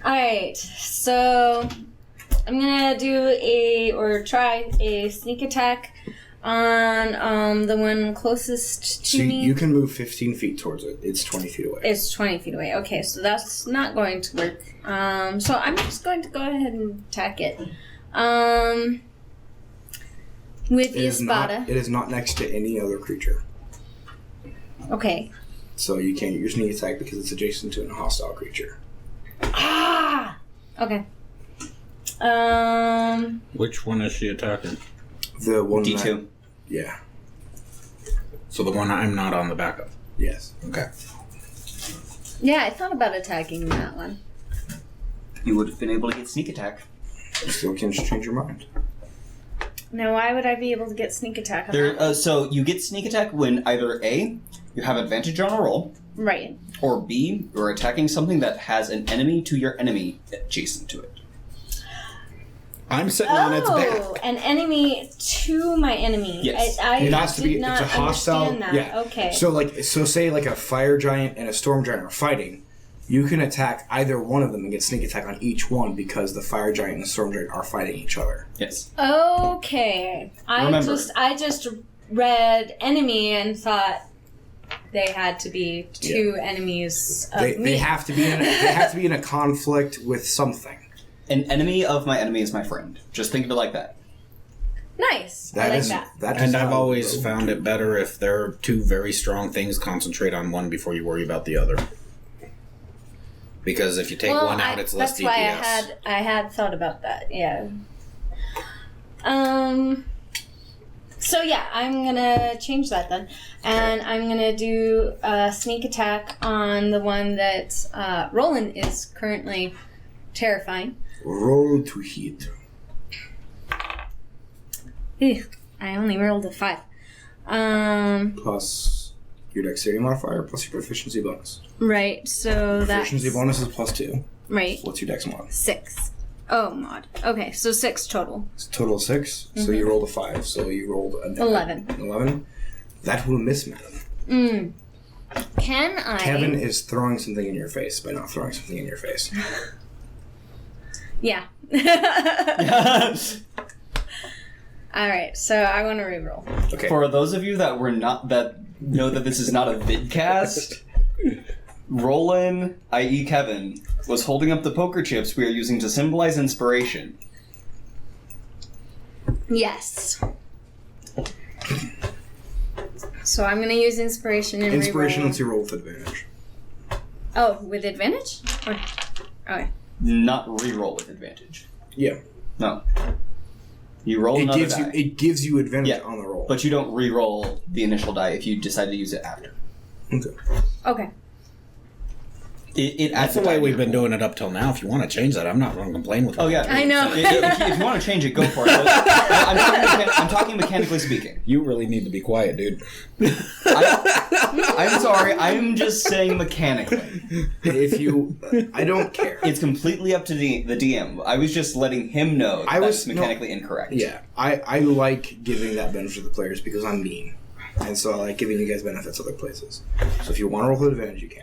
Alright, so I'm gonna try a sneak attack on the one closest to me. You can move 15 feet towards it. It's 20 feet away. It's 20 feet away. Okay, so that's not going to work. So I'm just going to go ahead and attack it. With the espada. It is not next to any other creature. Okay. So you can't use sneak attack because it's adjacent to a hostile creature. Ah! Okay. Which one is she attacking? The one D2. Yeah. So the one I'm not on the back of? Yes. Okay. Yeah, I thought about attacking that one. You would have been able to get sneak attack. You still can change your mind. Now, why would I be able to get sneak attack on that? So you get sneak attack when either A, you have advantage on a roll, Right. or B, you're attacking something that has an enemy to your enemy adjacent to it. I'm sitting on its back. Oh, an enemy to my enemy. Yes. I It has to did be. not It's a hostile. understand that. Yeah. Okay. So say like a fire giant and a storm giant are fighting. You can attack either one of them and get sneak attack on each one because the fire giant and the storm giant are fighting each other. Yes. Okay. Remember. I just read enemy and thought they had to be two enemies of me. They have to be in a conflict with something. An enemy of my enemy is my friend. Just think of it like that. Nice. I like that. And I've always found it better if there are two very strong things, concentrate on one before you worry about the other. Because if you take one out, it's less DPS. That's why I had thought about that. Yeah. So yeah, I'm gonna change that then, and I'm gonna do a sneak attack on the one that Roland is currently terrifying. Roll to hit. Ew, I only rolled a 5. Plus your dexterity modifier plus your proficiency bonus. Right. So that's Proficiency bonus is +2. right. What's your dex mod? 6. Oh, mod. Okay, so 6 total. It's a total of 6. So you rolled a 5. So you rolled an 11. 11. That will miss, madam. Can I? Kevin is throwing something in your face by not throwing something in your face. Yeah. All right, so I want to reroll. Okay. For those of you that know that this is not a vidcast, Roland, i.e. Kevin, was holding up the poker chips we are using to symbolize inspiration. Yes. So I'm going to use inspiration and Inspiration reroll. lets you roll with advantage. Oh, with advantage? Or... Okay. Not re-roll with advantage. Yeah. No. You roll another die. It gives you advantage on the roll. But you don't re-roll the initial die if you decide to use it after. Okay. That's the way we've been doing it up till now. If you want to change that, I'm not going to complain with that. Oh, yeah. I know. If you want to change it, go for it. I'm talking mechanically speaking. You really need to be quiet, dude. I'm sorry. I'm just saying mechanically. I don't care. It's completely up to the DM. I was just letting him know that's mechanically incorrect. Yeah. I like giving that benefit to the players because I'm mean. And so I like giving you guys benefits other places. So if you want to roll with advantage, you can.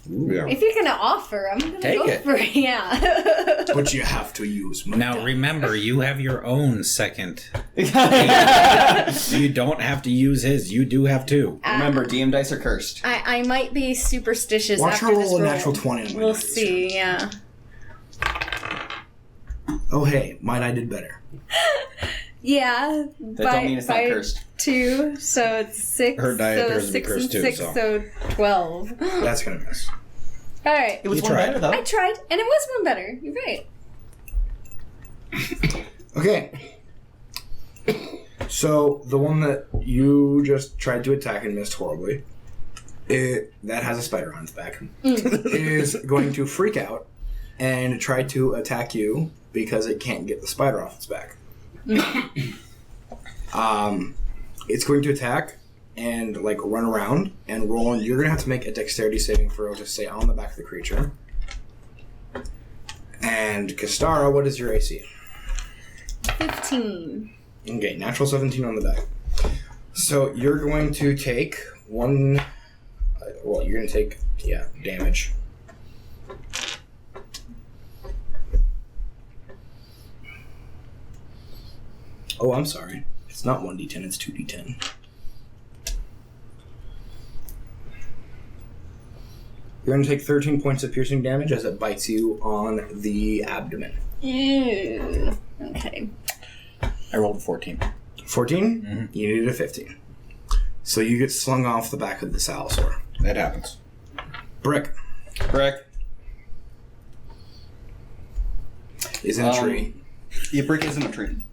Ooh, yeah. If you're going to offer, I'm going to Take go it. for it. Yeah. But you have to use my Now die. remember, you have your own second. You don't have to use his. You do have 2. Remember, DM dice are cursed. I might be superstitious Watch after her this roll a roll. natural 20 on my We'll die. see, yeah. Oh, hey, my die did better. Yeah. That don't mean it's not cursed. 2, so it's 6. Her die so appears to be 6 cursed and too, 6, so. 12. That's going to miss. All right. It was You one tried. better, though. I tried, and it was one better. You're right. Okay. So, the one that you just tried to attack and missed horribly, that has a spider on its back, is going to freak out and try to attack you because it can't get the spider off its back. It's going to attack and run around, and Roland, you're going to have to make a dexterity saving throw to stay on the back of the creature. And Kastara, what is your AC? 15. Okay, natural 17 on the back. So you're going to take one... you're going to take, damage. Oh, I'm sorry. It's not 1d10, it's 2d10. You're going to take 13 points of piercing damage as it bites you on the abdomen. Ew. Okay. I rolled a 14. 14? Mm-hmm. You needed a 15. So you get slung off the back of the Salsaur. That happens. Brick Correct. is in a tree. Yeah, Brick is in a tree.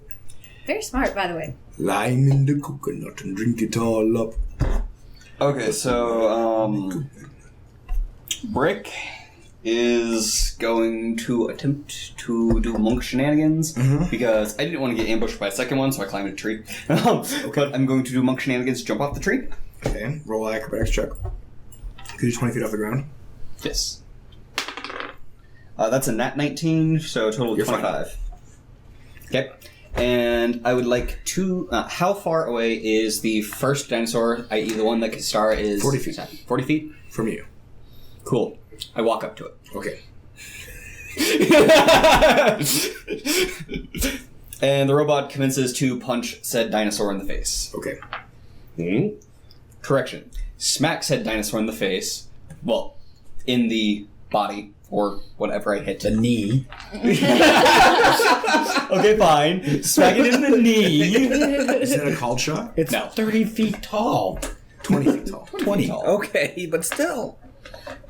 Very smart, by the way. Lime in the coconut and drink it all up. Okay, so Brick is going to attempt to do monk shenanigans because I didn't want to get ambushed by a second one, so I climbed a tree. But I'm going to do monk shenanigans, jump off the tree. Okay, roll acrobatics check. Could you 20 feet off the ground? Yes. That's a nat 19, so a total of You're 25. Okay. And I would like to... how far away is the first dinosaur, i.e. the one that Kistar is... 40 feet. 40 feet? From you. Cool. I walk up to it. Okay. And the robot commences to punch said dinosaur in the face. Okay. Correction. Smack said dinosaur in the face. Well, in the body, or whatever I hit. The knee. Okay, fine. Smack it in the knee. Is that a called shot? It's No. 30 feet tall. 20 feet tall. 20. Okay, but still.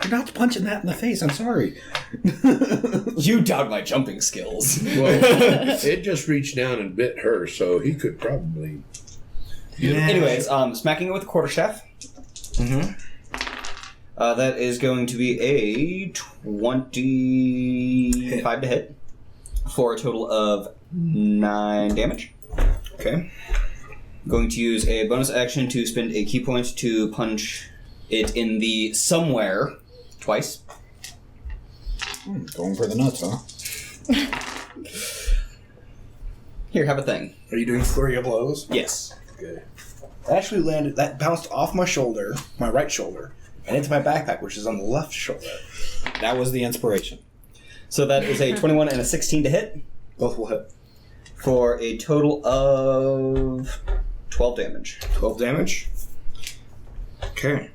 You're not punching that in the face. I'm sorry. You doubt my jumping skills. Well, it just reached down and bit her, so he could probably... Yeah. Anyways, smacking it with a quarterstaff. Mm-hmm. That is going to be a 25 to hit for a total of 9 damage. Okay. Going to use a bonus action to spend a key point to punch it in the somewhere twice. Going for the nuts, huh? Here, have a thing. Are you doing flurry of blows? Yes. Good. That actually landed, that bounced off my shoulder, my right shoulder, and into my backpack, which is on the left shoulder. That was the inspiration. So that is a 21 and a 16 to hit Both will hit. for a total of 12 damage. 12 damage. Okay.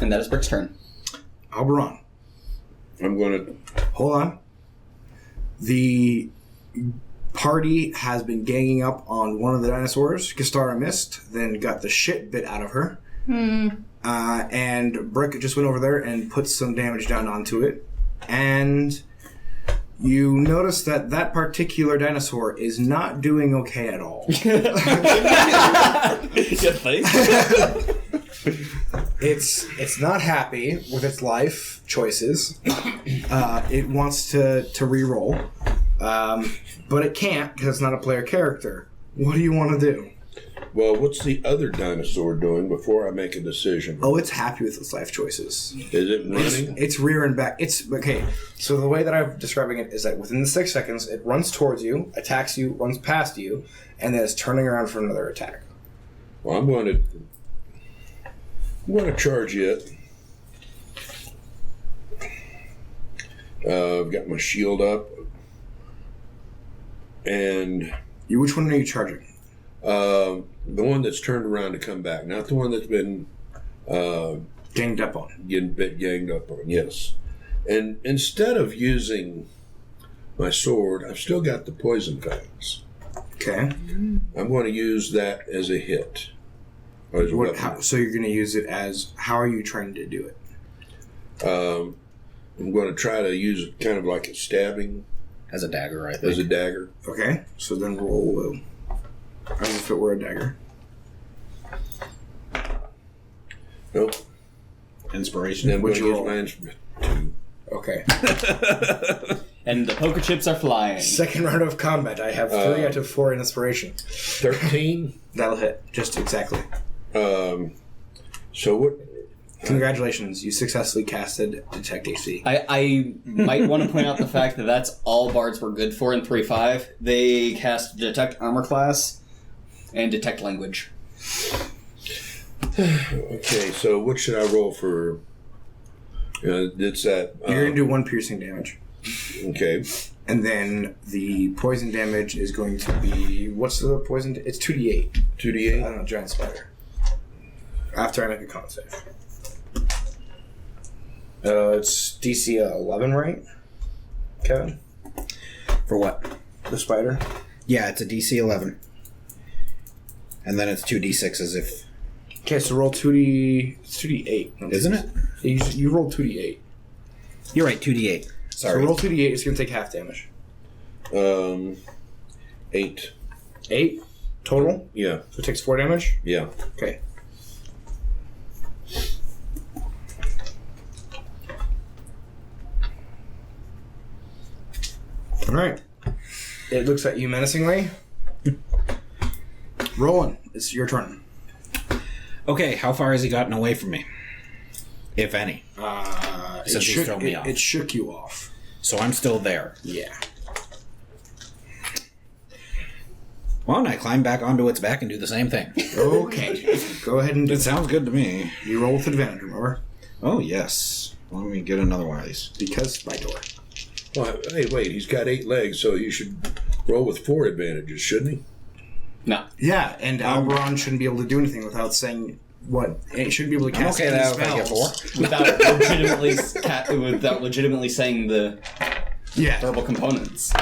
And that is Brick's turn. Alberon. I'm going to... Hold on. The party has been ganging up on one of the dinosaurs. Gastara missed, then got the shit bit out of her. And Brick just went over there and put some damage down onto it. And you notice that that particular dinosaur is not doing okay at all. You think? It's not happy with its life choices. It wants to re-roll. But it can't because it's not a player character. What do you want to do? Well, what's the other dinosaur doing before I make a decision? Oh, it's happy with its life choices. Is it running? It's rear and back. It's okay. So the way that I'm describing it is that within the 6 seconds, it runs towards you, attacks you, runs past you, and then it's turning around for another attack. Well, I'm going to charge it. I've got my shield up. And... Which one are you charging? The one that's turned around to come back, not the one that's been Ganged up on. getting bit ganged up on, yes. And instead of using my sword, I've still got the poison fangs. Okay. I'm going to use that as a hit. Or as a weapon. So you're going to use it as... How are you trying to do it? I'm going to try to use it kind of like a stabbing, As a dagger, I think. as a dagger. Okay. So then roll as if it were a dagger. Nope. Inspiration. Then What'd we'll you use roll? my instrument. 2. Okay. And the poker chips are flying. Second round of combat. I have 3 out of 4 in inspiration. 13. That'll hit. Just exactly. So what... Congratulations. You successfully casted Detect AC. I might want to point out the fact that that's all bards were good for in 3.5. They cast Detect Armor Class and Detect Language. Okay, so what should I roll for... it's that... You're going to do 1 piercing damage. Okay. And then the poison damage is going to be... What's the poison? It's 2d8. I 2d8? don't know, giant spider. After I make a con save. It's DC 11, right? Kevin? For what? The spider? Yeah, it's a DC 11. And then it's 2d6s if... Okay, so roll 2d... It's 2d8. Isn't it? You roll 2d8. You're right, 2d8. Sorry. So roll 2d8, it's going to take half damage. 8. 8 total? Yeah. So it takes 4 damage? Yeah. Okay. Alright. It looks at you menacingly. Roland, it's your turn. Okay, how far has he gotten away from me? If any. It Since he's thrown me off. It shook you off. So I'm still there. Yeah. Why don't I climb back onto its back and do the same thing? Okay. Go ahead and do It sounds good to me. You roll with advantage, remember? Oh, yes. Let me get another one of these. Because by door. Well, hey, wait. He's got 8 legs, so you should roll with 4 advantages, shouldn't he? No. Yeah, and Alberon shouldn't be able to do anything without saying what. It shouldn't be able to I'm cast okay any now if I get spells. 4. Without legitimately saying the Yeah. verbal components.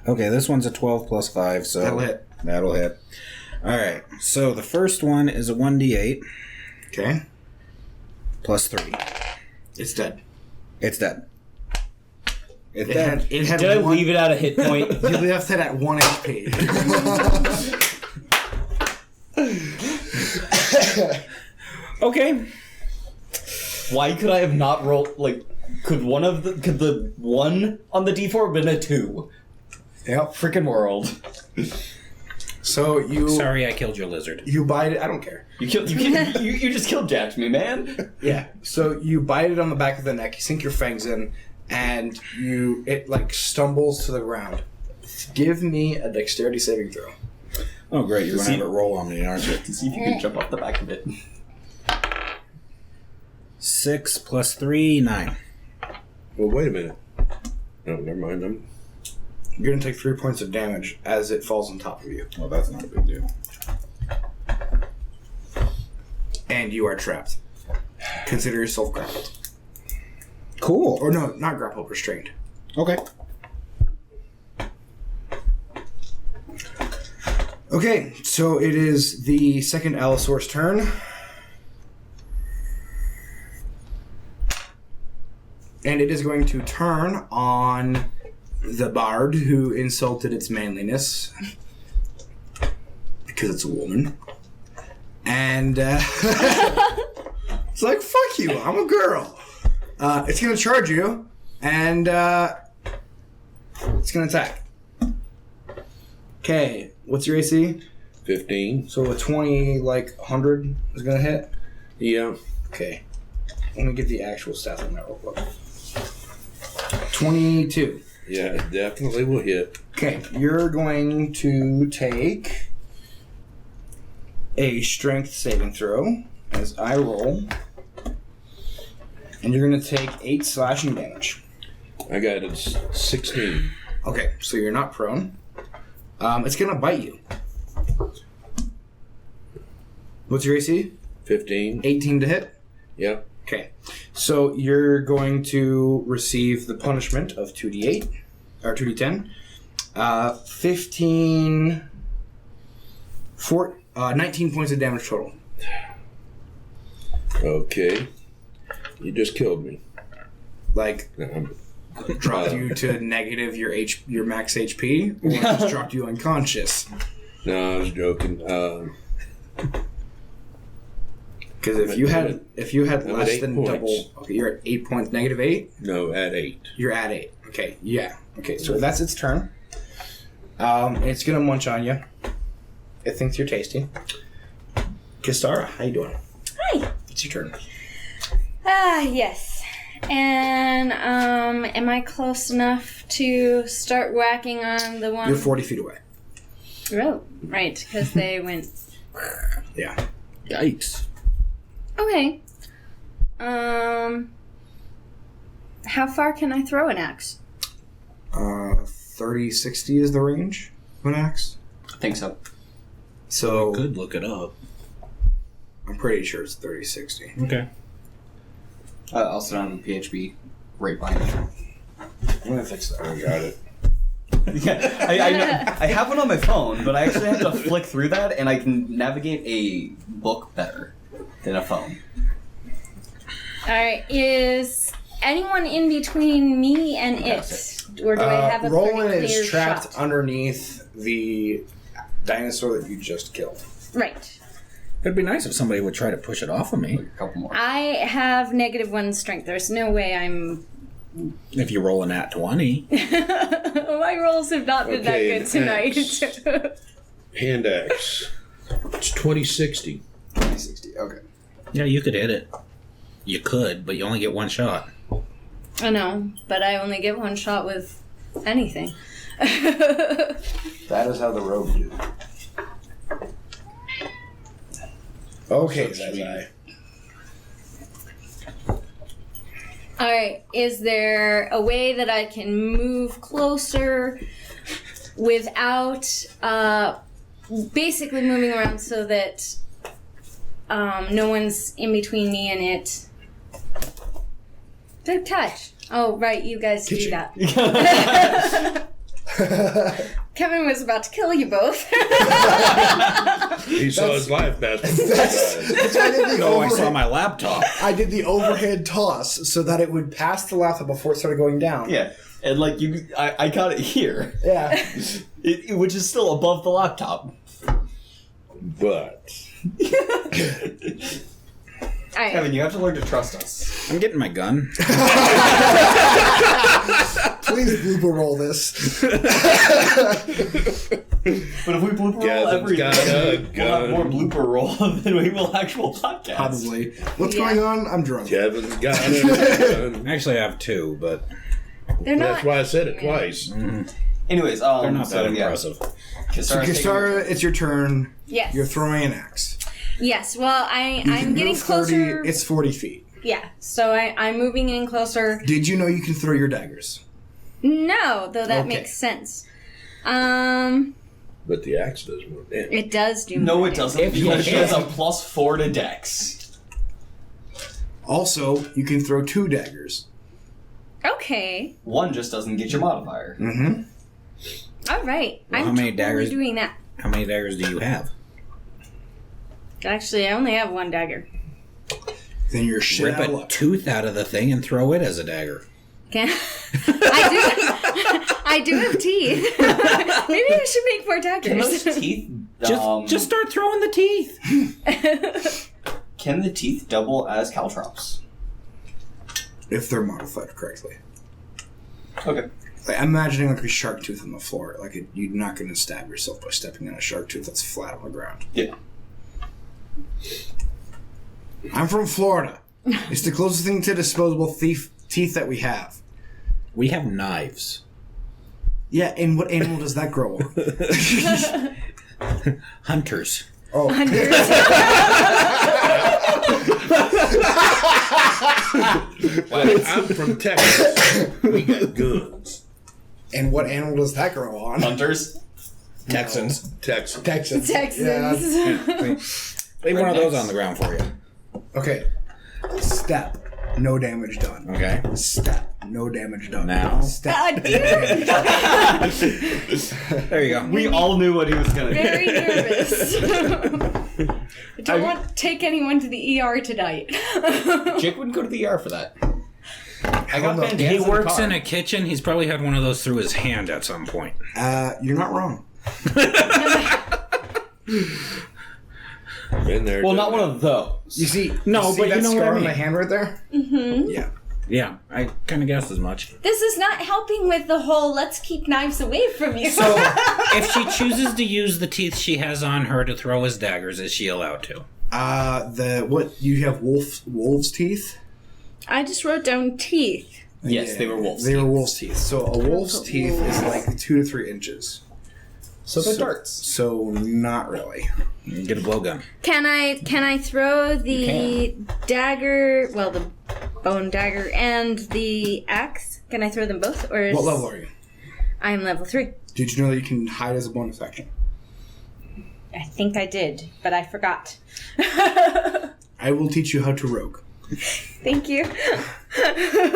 Okay, this one's a 12 plus 5, so... That'll hit. That'll hit. Alright, so the first one is a 1d8 Okay. plus 3. It's dead. It's dead. It's It dead. had Did I one, leave it at a hit point? You left it at 1 HP. Okay. Why could I have not rolled, like, could the 1 on the D4 have been a 2? Yep. Freaking world. So you Sorry I killed your lizard. you bite it. I don't care. You just killed jacked me, man. Yeah. So you bite it on the back of the neck. You sink your fangs in, and it like stumbles to the ground. Give me a dexterity saving throw. Oh, great. You're going to have it roll on me, aren't you? To see if you can jump off the back of it. 6 plus 3, 9. Well, wait a minute. No, never mind. You're gonna take 3 points of damage as it falls on top of you, Well, that's not a big deal. and you are trapped. Consider yourself grappled, Cool. or no, not grappled, restrained. Okay. Okay, so it is the second Allosaur's turn. And it is going to turn on the bard who insulted its manliness. Because it's a woman. And it's like, fuck you, I'm a girl. It's going to charge you, and it's going to attack. Okay, what's your AC? 15. So a 20, 100 is going to hit? Yeah. Okay. Let me get the actual stats on that real quick. 22. Yeah, it definitely will hit. Okay, you're going to take a strength saving throw as I roll. And you're going to take 8 slashing damage. I got it 16. Okay, so you're not prone. It's going to bite you. What's your AC? 15. 18 to hit? Yep. Okay, so you're going to receive the punishment of 2d8, or 2d10. 19 points of damage total. Okay. You just killed me. Dropped you to negative your max HP, or just dropped you unconscious? No, I was joking. Because if you had I'm less at 8 than points. double, okay, you're at 8 points, negative 8. No, at 8. You're at 8. Okay, yeah. Okay, so that's its turn. It's gonna munch on you. It thinks you're tasty. Kistara, how you doing? Hi. It's your turn. Yes. And am I close enough to start whacking on the one? You're 40 feet away. Oh, right, because they went. Yeah. Yikes. Okay. How far can I throw an axe? 30, 60 is the range of an axe. I think so. So Could look it up. I'm pretty sure it's 30, 60. Okay. Also on PHP, right behind me. I'm gonna fix that. I got it. Yeah, I have one on my phone, but I actually have to flick through that, and I can navigate a book better than a phone. Alright, is anyone in between me and it? Or do I have a Roland pretty clear is trapped shot? underneath the dinosaur that you just killed. Right. It'd be nice if somebody would try to push it off of me. A couple more. I have -1 strength. There's no way I'm... If you roll a nat 20. My rolls have not been Okay, that good tonight. Hand axe. It's 2060. 2060. Okay. Yeah, you could hit it. You could, but you only get one shot. I know, but I only get one shot with anything. That is how the rogue do. Okay, Zazai. Alright, is there a way that I can move closer without basically moving around so that no one's in between me and it? Good touch. Oh, right, you guys do that. Kevin was about to kill you both. He saw his life pass. That's why I did the No, I saw overhead. my laptop. I did the overhead toss so that it would pass the laptop before it started going down. Yeah, and like I got it here, Yeah. which is still above the laptop. But Alright. Kevin, you have to learn to trust us. I'm getting my gun. Please blooper roll this. But if we blooper roll Kevin's every got day, a we'll have more gun. blooper roll than we will actual podcast. Probably. What's Yeah. going on? I'm drunk. Kevin's got a gun. Actually, I have 2, but They're not. That's why I said it twice. Anyways, they're not so, that yeah. impressive. Kistara's taking your Kistara, it's your turn. Yes. You're throwing an axe. Yes, well, I'm You can getting move 30, closer. It's 40 feet. Yeah, so I'm moving in closer. Did you know you can throw your daggers? No, though that Okay. makes sense. But the axe does more damage. It does do No, more it doesn't. If you Because she has a hit. +4 to Dex. Also, you can throw 2 daggers. Okay, One just doesn't get your modifier. Mm-hmm. all right. Well, I'm how many totally daggers- doing that. How many daggers do you have? Actually, I only have 1 dagger. Then you're shit Rip out of a luck. tooth out of the thing and throw it as a dagger. Can I do have teeth. Maybe I should make more Can those daggers. teeth... Just start throwing the teeth. Can the teeth double as caltrops? If they're modified correctly. Okay. Like, I'm imagining like a shark tooth on the floor. Like you're not going to stab yourself by stepping on a shark tooth that's flat on the ground. Yeah. I'm from Florida. It's the closest thing to disposable teeth that we have. We have knives. Yeah, and what animal does that grow on? Hunters. Oh, I'm from Texas. We got guns. and what animal does that grow on? Hunters? Texans. Texas. Texans. Texans. Yeah. Leave one of those on the ground for you. Okay. Step. No damage done. Okay. Step. No damage done. Now? Step. Ah, no dude. damage done. There you go. We all knew what he was going to do. Very nervous. I don't want to take anyone to the ER tonight. Jake wouldn't go to the ER for that. I got no. bandanas He in the works car. in a kitchen. He's probably had one of those through his hand at some point. You're not wrong. Been there. Well, done not one that. of those. You see, No, you see but that you know what scar I on mean. my hand right there? Mm-hmm. Yeah. Yeah, I kind of guessed as much. This is not helping with the whole let's keep knives away from you. So, If she chooses to use the teeth she has on her to throw as daggers, is she allowed to? you have wolf's teeth? I just wrote down teeth. Yes, they were wolves. They were wolf's teeth. So a wolf's teeth is like 2 to 3 inches. So they're darts. So not really. Get a blowgun. Can I throw the dagger? Well, the bone dagger and the axe. Can I throw them both? Or is... What level are you? I'm level 3. Did you know that you can hide as a bonus action? I think I did, but I forgot. I will teach you how to rogue. Thank you.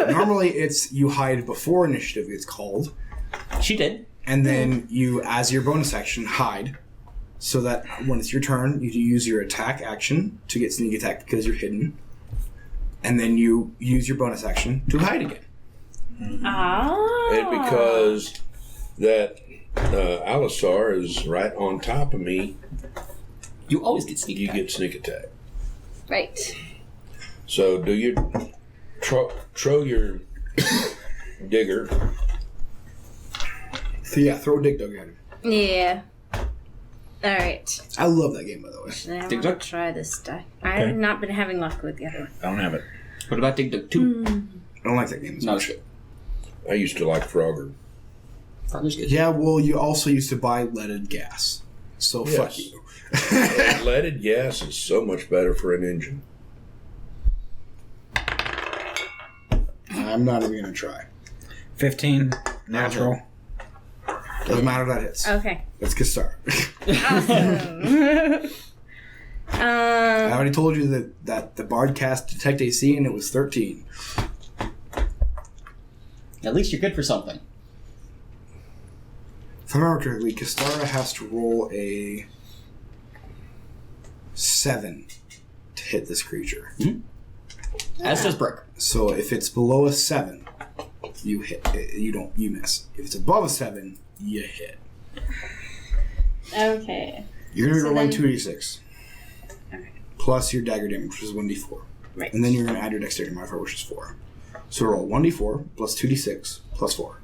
Normally, it's you hide before initiative gets called, She did. and then you, as your bonus action, hide, so that when it's your turn, you use your attack action to get sneak attack because you're hidden, and then you use your bonus action to hide again. Ah. And because that Alisar is right on top of me, You always get sneak you attack. get sneak attack. Right. So do you throw your digger? So yeah, throw a dig dug at him. Yeah. Alright. I love that game, by the way. I Dig want to Dug? try this die. I've not been having luck with the other one. I don't have it. What about Dig Dug 2? I don't like that game as Not much. as good. I used to like Frogger. Frogger's good. Yeah, well, you also used to buy leaded gas, so fuck Yes. you. Leaded gas is so much better for an engine. I'm not even gonna try. 15 natural. Doesn't matter that hits. Okay. Let's get started. Awesome. I already told you that the Bard cast Detect AC and it was 13. At least you're good for something. If I remember correctly, Kastara has to roll a 7 to hit this creature. As does Brick. So if it's below a 7, you hit. You miss. If it's above a 7, you hit. Okay. You're gonna So roll then- 2d6 Okay. plus your dagger damage, which is 1d4, Right. and then you're gonna add your dexterity modifier, which is 4. So roll 1d4 plus 2d6 plus 4.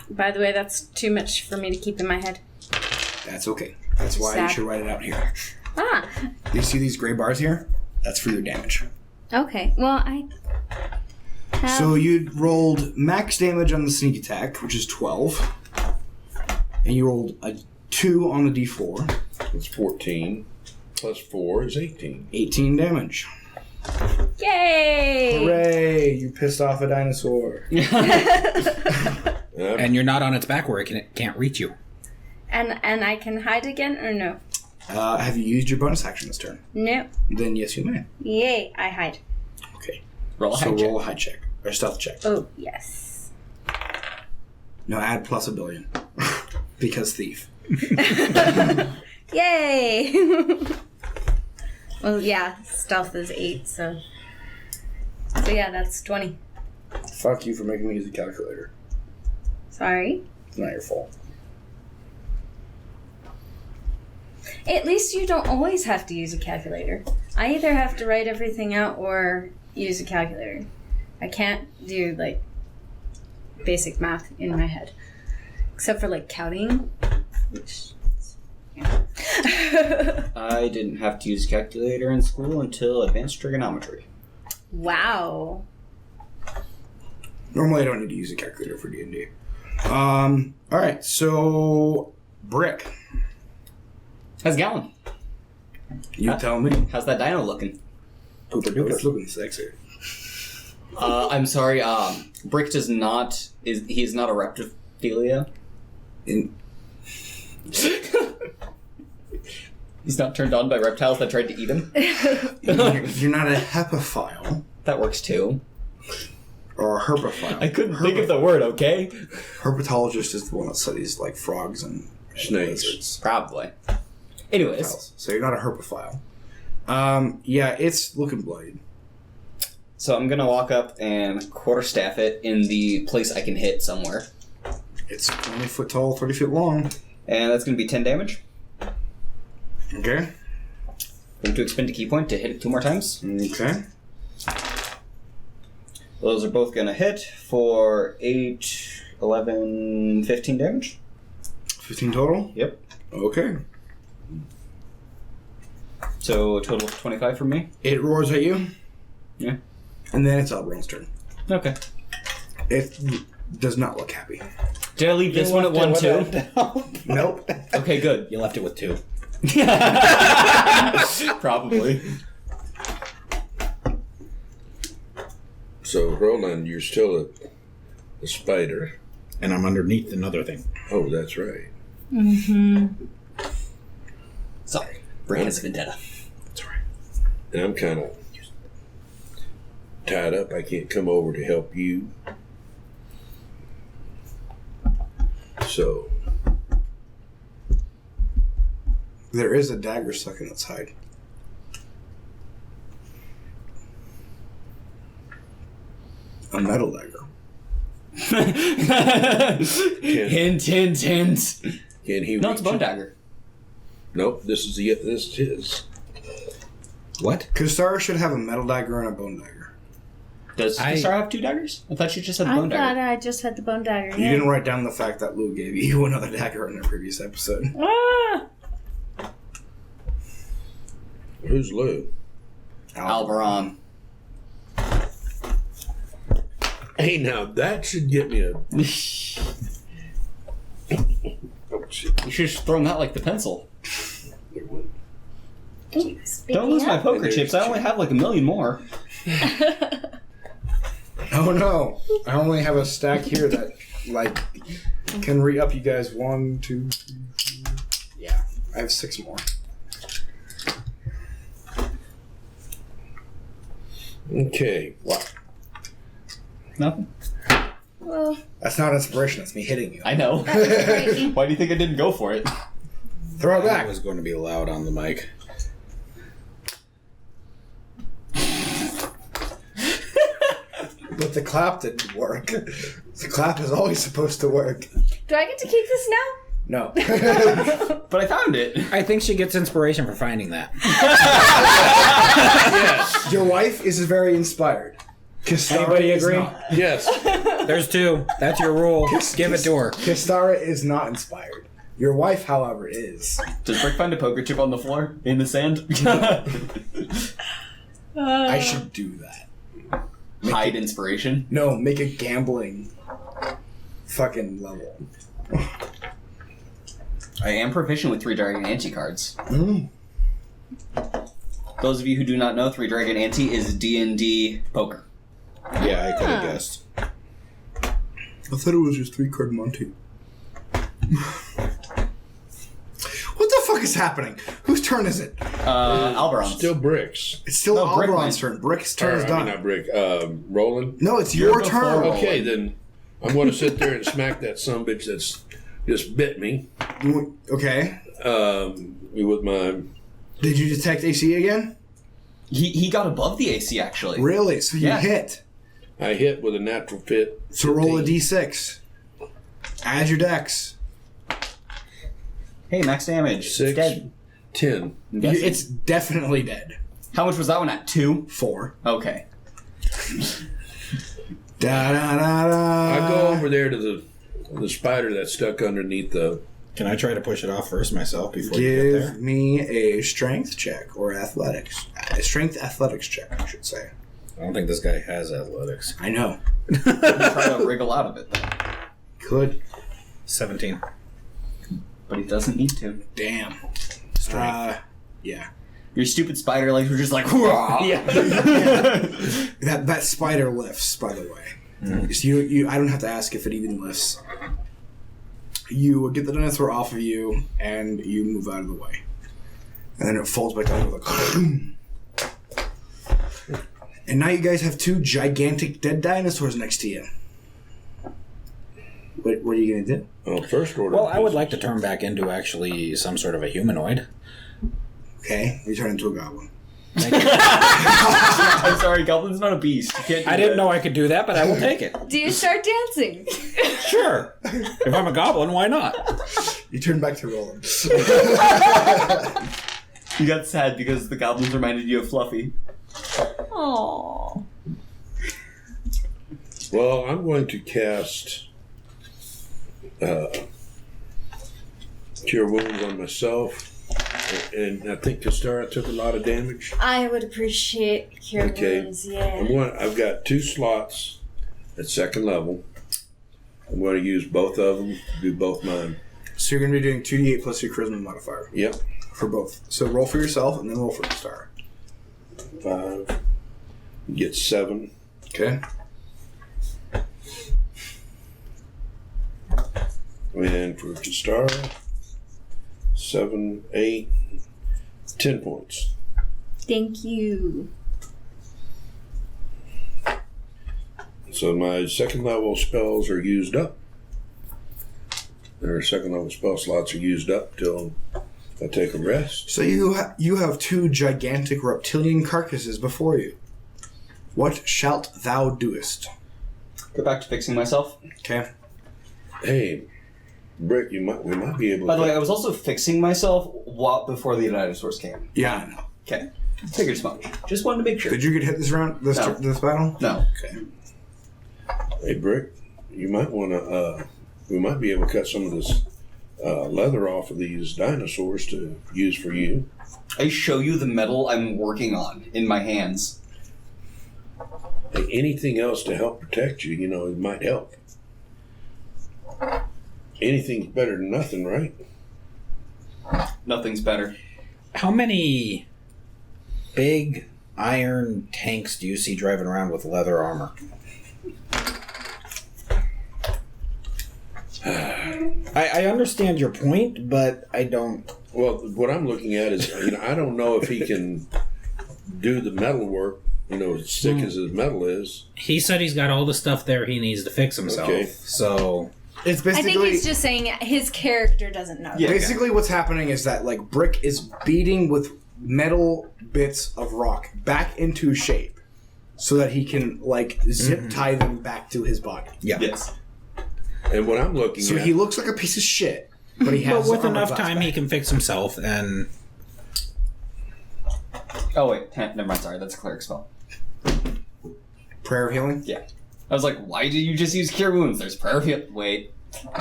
By the way, that's too much for me to keep in my head. That's okay. That's why you Sad. should write it out here. Ah. You see these gray bars here? That's for your damage. Okay. Well, I have... So you rolled max damage on the sneak attack, which is 12, and you rolled a 2 on the d4, It's 14. Plus 4 is 18. 18 damage. Yay! Hooray! You pissed off a dinosaur. And you're not on its back where it can't reach you. And I can hide again or no? Have you used your bonus action this turn? No. Then yes, you may. Yay! I hide. Okay. Roll a So high check. roll a high check or stealth check. Oh yes. No, add plus $1 billion because thief. Yay! Well, yeah. Stealth is 8, so yeah, that's 20. Fuck you for making me use a calculator. Sorry. It's not your fault. At least you don't always have to use a calculator. I either have to write everything out or use a calculator. I can't do, like, basic math in my head. Except for, like, counting. Which... Yeah. I didn't have to use a calculator in school until advanced trigonometry. Wow. Normally I don't need to use a calculator for D&D. Alright, so... Brick. How's it going? You tell me. How's that dino looking? Pooper It's duper. looking sexy. I'm sorry, Brick does not... He is not a reptilia. In, He's not turned on by reptiles that tried to eat him. you're not a hepophile That works too. or a herpophile. I couldn't think of the word, okay? Herpetologist is the one that studies like frogs and Snakes. lizards. Probably. Anyways, So you're not a herpophile. Yeah, it's looking bloodied. so I'm gonna walk up and quarterstaff it in the place I can hit somewhere. It's 20 foot tall, 30 feet long. And that's gonna be 10 damage. Okay. Going to expend a key point to hit it 2 more times. Okay. Those are both gonna hit for 8, 11, 15 damage. 15 total? Yep. Okay. So a total of 25 from me. It roars at you. Yeah. And then it's Elbron's turn. Okay. It does not look happy. Did I leave this one at 1 too? Nope. Okay, good. You left it with 2. Probably. So, Roland, you're still a spider. And I'm underneath another thing. Oh, that's right. Sorry. Brick has a vendetta. That's all right. And I'm kind of tied up. I can't come over to help you. So, There is a dagger stuck in its hide. A metal dagger. Hint, hint, hint. can he No, it's a reach bone it? dagger. Nope, this is his. What? Kustara should have a metal dagger and a bone dagger. Does Star have 2 daggers? I thought she just had the I bone thought dagger. I just had the bone dagger. You didn't write down the fact that Lou gave you another dagger in a previous episode. Ah! Who's Lou? Alberon. Hey, now that should get me a. You Oh, shit. should have thrown that like the pencil. There went. Don't lose my poker There's chips. I only have like a million more. Oh no! I only have a stack here that, like, can re-up you guys 1, 2, 3, 4. Yeah, I have 6 more. Okay. What? Nothing. Well, That's not inspiration, that's me hitting you. I know. that was crazy. Why do you think I didn't go for it? Throw it I back! was going to be loud on the mic. But the clap didn't work. The clap is always supposed to work. Do I get to keep this now? No. But I found it. I think she gets inspiration for finding that. Your wife is very inspired. Kistara Anybody is agree? not. Yes. There's 2. That's your rule. Give it to her. Kistara is not inspired. Your wife, however, is. Does Brick find a poker chip on the floor in the sand? I should do that. Hide inspiration. No, make a gambling fucking level. I am proficient with 3 Dragon Ante cards. Mm. Those of you who do not know, 3 Dragon Ante is D&D poker. Yeah, I could have guessed. I thought it was just 3-card Monty. What the fuck is happening? Whose turn is it? Alberon's. Still bricks. It's still No, Brick Alberon's went. turn. Brick's turn is I mean, done. not brick. Roland. No, it's You're your before turn. Roland. Okay, then I'm going to sit there and smack that sumbitch that's just bit me. Okay. With my. Did you detect AC again? He got above the AC, actually. Really? So you Yeah. hit. I hit with a natural fit. So roll a 15. d6. Add your dex. Hey, max damage. 6, It's dead. 10. I'm guessing. It's definitely dead. How much was that one at? 2? 4. Okay. Da da da da. I go over there to the spider that's stuck underneath the. Can I try to push it off first myself before you get Give there? me a strength check or athletics. A strength athletics check, I should say. I don't think this guy has athletics. I know. Try to wriggle out of it, though. Could. 17. But he doesn't need to. Damn. Strength. Yeah. Your stupid spider legs were just like, hurrah! Yeah. That spider lifts, by the way. So you I don't have to ask if it even lifts. You get the dinosaur off of you, and you move out of the way. And then it folds back down like and now you guys have 2 gigantic dead dinosaurs next to you. What are you going to do? Oh, first order. Well, I would like to turn back into actually some sort of a humanoid. Okay, you turn into a goblin. I'm sorry, Goblin's not a beast. You can't do I didn't that. know I could do that, but I will take it. Do you start dancing? Sure. If I'm a goblin, why not? You turn back to Roland. You got sad because the goblins reminded you of Fluffy. Aww. Well, I'm going to cast Cure Wounds on myself. And I think Kistara took a lot of damage. I would appreciate cure Okay. wounds, yeah. I've got 2 slots at 2nd level. I'm going to use both of them to do both mine. So you're going to be doing 2d8 plus your charisma modifier. Yep. for both. So roll for yourself and then roll for the star. 5. You get 7. Okay. And for the star, 7, 8, 10 points. Thank you. So my second level spells are used up. Their second level spell slots are used up till I take a rest. So you have 2 gigantic reptilian carcasses before you. What shalt thou doest? Go back to fixing myself. Okay. Hey, Brick, we might be able. By the to... way, I was also fixing myself before the dinosaurs came. Yeah, I know. Okay. Figured as much. Just wanted to make sure. Did you get hit this round? This No. this battle? No. Okay. Hey, Brick, you might want to. We might be able to cut some of this leather off of these dinosaurs to use for you. I show you the metal I'm working on in my hands. Hey, anything else to help protect you, it might help. Anything's better than nothing, right? Nothing's better. How many big iron tanks do you see driving around with leather armor? I understand your point, but I don't. Well, what I'm looking at is, I don't know if he can do the metal work, as thick as his metal is. He said he's got all the stuff there he needs to fix himself. Okay. So It's I basically. think he's just saying his character doesn't know. Yeah. Basically, what's happening is that Brick is beating with metal bits of rock back into shape, so that he can zip tie them back to his body. yeah. Yes. And what I'm looking So at... he looks like a piece of shit, but he has. But with armor enough class time, back. he can fix himself. And Oh, wait. Never mind. Sorry. That's a cleric spell. Prayer of healing. Yeah. I was like, why did you just use Cure Wounds? There's prayer of healing. Wait.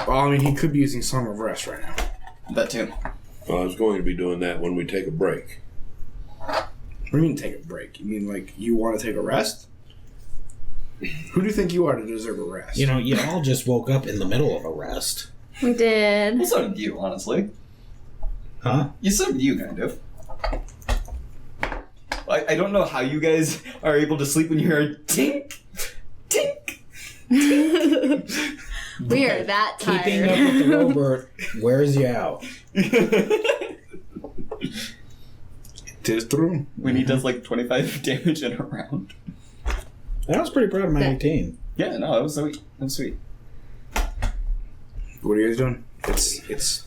Well, I mean, he could be using Song of Rest right now. That too. Well, I was going to be doing that when we take a break. What do you mean take a break? You mean you want to take a rest? Who do you think you are to deserve a rest? you all just woke up in the middle of a rest. We did. Well, so did you, honestly. Huh? So did you, kind of. I don't know how you guys are able to sleep when you hear tink, tink. We are that tired. Keeping up with the Robert wears you out. Tis true. When he does 25 damage in a round. I was pretty proud of my 18. Yeah, no, that was sweet. That was sweet. What are you guys doing? It's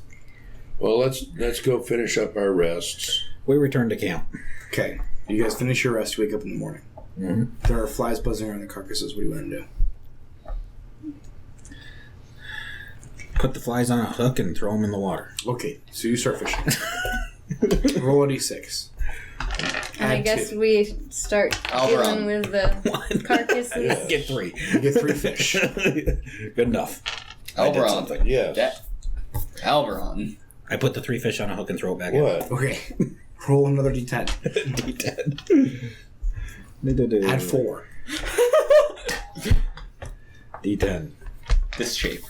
Well, let's go finish up our rests. We returned to camp. okay. You guys finish your rest. You wake up in the morning. Mm-hmm. There are flies buzzing around the carcasses. What do you want to do? Put the flies on a hook and throw them in the water. Okay, so you start fishing. Roll a d6. And I Add guess 2. we start dealing with the carcasses. Get 3. You get 3 fish. Good enough. I did Alberon. something. Yes. Yeah. Alberon. I put the 3 fish on a hook and throw it back in. What? Okay. Roll another d10. D10. Add 4. D10. This shape.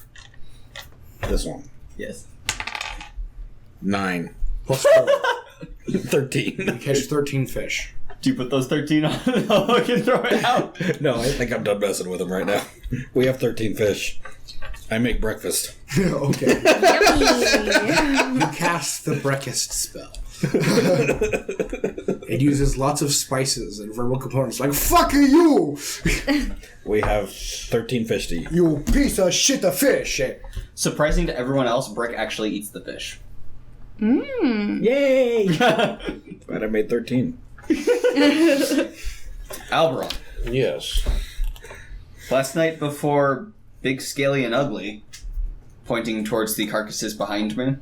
This one. Yes. 9. Plus 4. 13. You catch 13 fish. Do you put those 13 on the hook and throw it out? No, I think I'm done messing with them right now. We have 13 fish. I make breakfast. Okay. Yummy. You cast the breakfast spell. It uses lots of spices and verbal components like "fuck you, We have 13 fish to eat. you piece of shit of fish." Surprising to everyone else, Brick actually eats the fish. Yay! Glad I made 13. Alberon. Yes. Last night before Big, Scaly, and Ugly, pointing towards the carcasses behind me,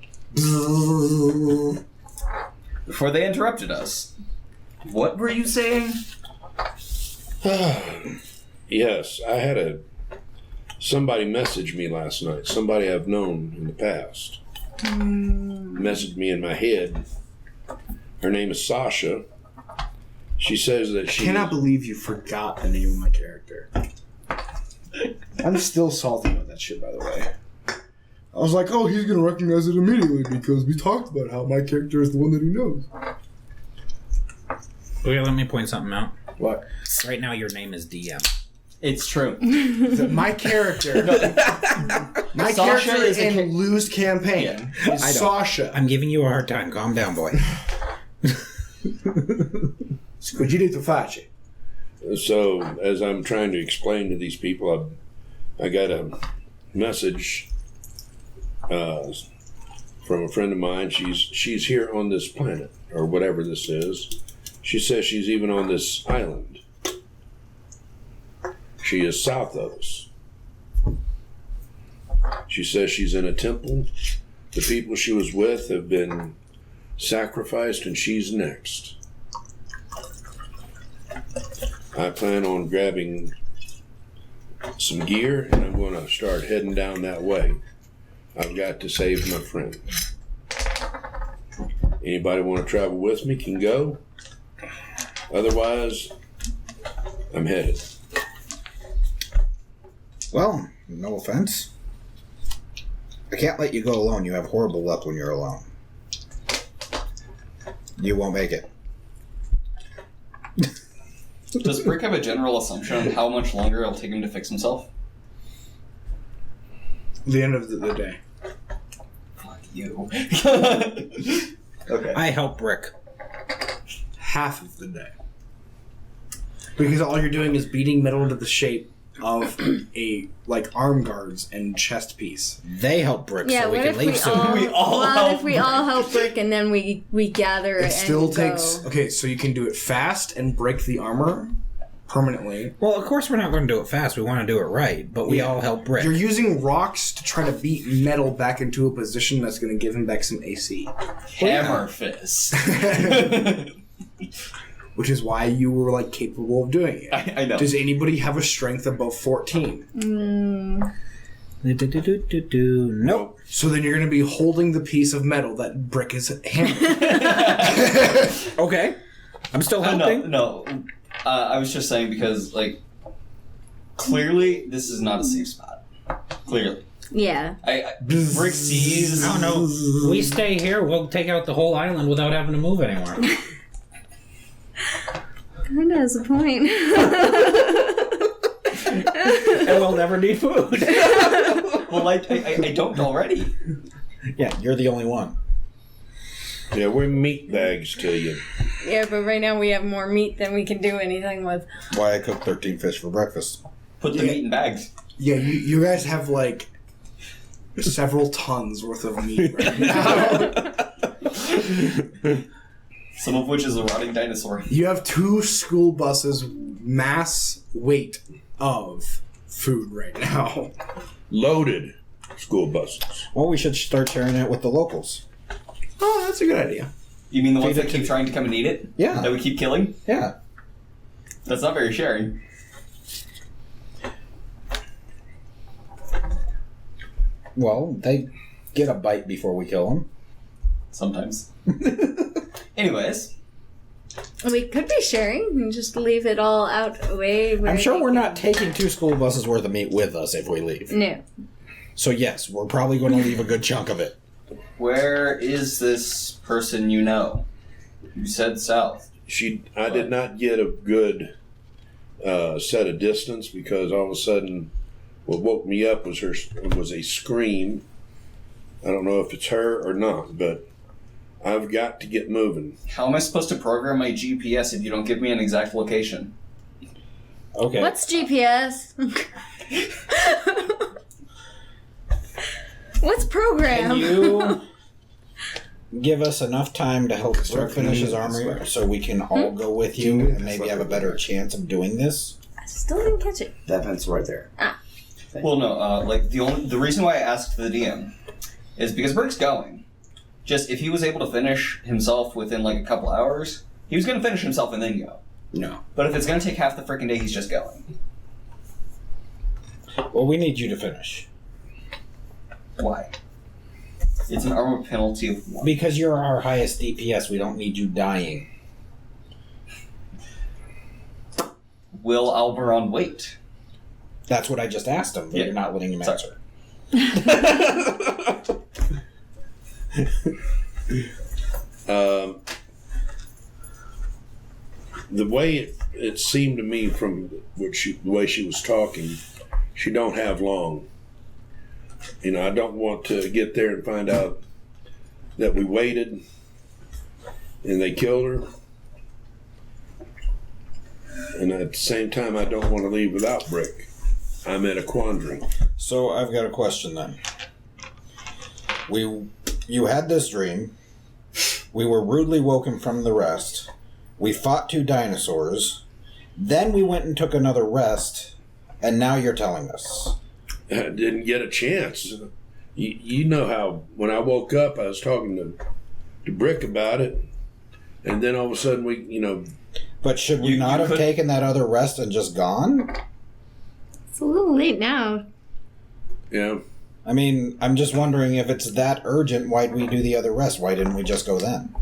before they interrupted us, what were you saying? Yes, I had somebody message me last night. Somebody I've known in the past. Messaged me in my head. Her name is Sasha. She says that she... I cannot believe you forgot the name of my character. I'm still salty about that shit, by the way. I was like, oh, he's going to recognize it immediately because we talked about how my character is the one that he knows. Okay, let me point something out. What? Right now, your name is DM. It's true. My character... my Sasha character is in Lou's campaign is Sasha. I'm giving you a hard time. Calm down, boy. Squigito Facci. So, as I'm trying to explain to these people, I got a message from a friend of mine. She's here on this planet, or whatever this is. She says she's even on this island. She is south of us. She says she's in a temple. The people she was with have been sacrificed, and she's next. I plan on grabbing some gear, and I'm going to start heading down that way. I've got to save my friend. Anybody want to travel with me can go. Otherwise, I'm headed. Well, no offense. I can't let you go alone. You have horrible luck when you're alone. You won't make it. Does Brick have a general assumption on how much longer it'll take him to fix himself? The end of the day. Fuck you. Okay. I help Brick. Half of the day. Because all you're doing is beating metal into the shape of a, like, arm guards and chest piece. They help Brick Yeah, so we what can if leave we soon. all, We all what help if we all help Brick and then we gather It and still go? takes... Okay, so you can do it fast and break the armor permanently. Well, of course we're not going to do it fast. We want to do it right, but we all help Brick. You're using rocks to try to beat metal back into a position that's going to give him back some AC. Hammer fist. Which is why you were, like, capable of doing it. I know. Does anybody have a strength above 14? Nope. So then you're going to be holding the piece of metal that Brick is hammering. Okay. I'm still helping. No. I was just saying because, like, clearly this is not a safe spot. Clearly. Yeah. Brick sees... I don't know. We stay here, we'll take out the whole island without having to move anywhere. Kinda has a point. And we'll never need food. Well, I don't already. Yeah, you're the only one. Yeah, we're meat bags to you. Yeah, but right now we have more meat than we can do anything with. Why I cooked 13 fish for breakfast. Put the meat in bags. Yeah, you guys have, like, several tons worth of meat right now. Some of which is a rotting dinosaur. You have 2 school buses mass weight of food right now. Loaded school buses. Well, we should start sharing it with the locals. Oh, that's a good idea. You mean the ones Feed it that to keep trying to come and eat it? Yeah. That we keep killing? Yeah. That's not very sharing. Well, they get a bite before we kill them. Sometimes. Anyways. We could be sharing and just leave it all out away. Where I'm sure they we're can- not taking 2 school buses worth of meat with us if we leave. No. So yes, we're probably going to leave a good chunk of it. Where is this person you know? You said south. I did not get a good set of distance because all of a sudden what woke me up was a scream. I don't know if it's her or not, but I've got to get moving. How am I supposed to program my GPS if you don't give me an exact location? Okay. What's GPS? What's program? Can you give us enough time to help Brick finish his armor so we can all go with you and maybe have a better chance of doing this? I still didn't catch it. That pencil right there. Well, no. Like the reason why I asked the DM is because Brick's going. Just if he was able to finish himself within like a couple hours, he was going to finish himself and then go. No. But if it's going to take half the freaking day, he's just going. Well, we need you to finish. Why? It's an armor penalty of 1. Because you're our highest DPS, we don't need you dying. Will Alberon wait? That's what I just asked him, but Yeah. you're not letting him Sorry. answer. The way it seemed to me from the way she was talking, she don't have long. You know, I don't want to get there and find out that we waited and they killed her. And at the same time, I don't want to leave without Brick. I'm at a quandary. So I've got a question then. You had this dream. We were rudely woken from the rest. We fought 2 dinosaurs. Then we went and took another rest. And now you're telling us. I didn't get a chance. You know how when I woke up, I was talking to Brick about it. And then all of a sudden we, you know... But should we not have taken that other rest and just gone? It's a little late now. Yeah. I mean, I'm just wondering if it's that urgent, why'd we do the other rest? Why didn't we just go then?